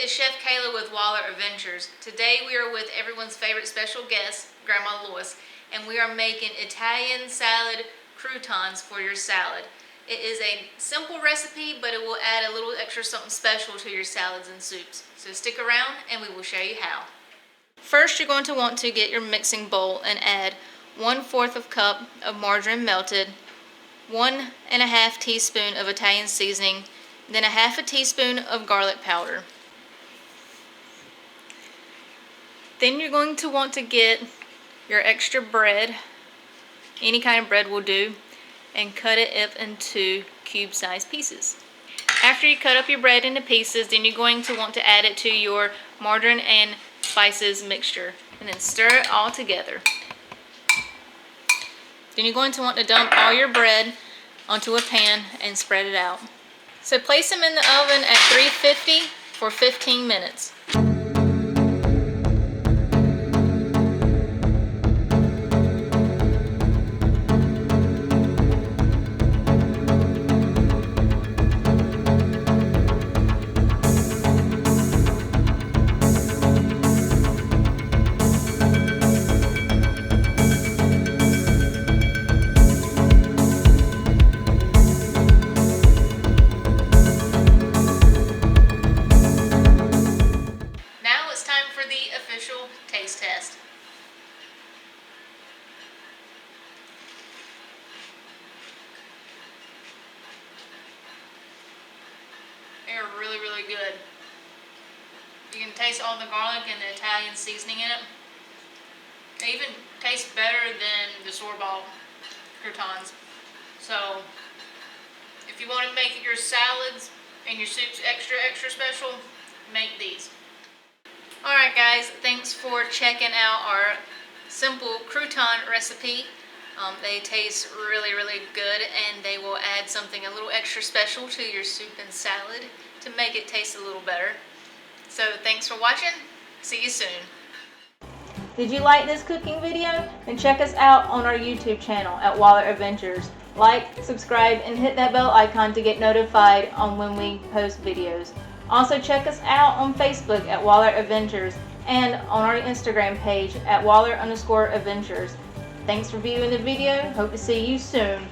is Chef Kayla with Waller Adventures. Today we are with everyone's favorite special guest, Grandma Lois, and we are making Italian salad croutons for your salad. It is a simple recipe, but it will add a little extra something special to your salads and soups. So stick around and we will show you how. First, you're going to want to get your mixing bowl and add 1/4 cup of margarine melted, 1½ teaspoon of Italian seasoning, then 1/2 teaspoon of garlic powder. Then you're going to want to get your extra bread, any kind of bread will do, and cut it up into cube-sized pieces. After you cut up your bread into pieces, then you're going to want to add it to your margarine and spices mixture, and then stir it all together. Then you're going to want to dump all your bread onto a pan and spread it out. So place them in the oven at 350 for 15 minutes. Taste test. They're really, really good. You can taste all the garlic and the Italian seasoning in it. They even taste better than the store-bought croutons. So, if you want to make your salads and your soups extra special, make these. Alright guys, thanks for checking out our simple crouton recipe. They taste really, really good, and they will add something a little extra special to your soup and salad to make it taste a little better. So thanks for watching. See you soon. Did you like this cooking video? Then check us out on our YouTube channel at Waller Adventures. Like, subscribe, and hit that bell icon to get notified on when we post videos. Also check us out on Facebook at Waller Adventures and on our Instagram page at Waller_Adventures. Thanks for viewing the video. Hope to see you soon.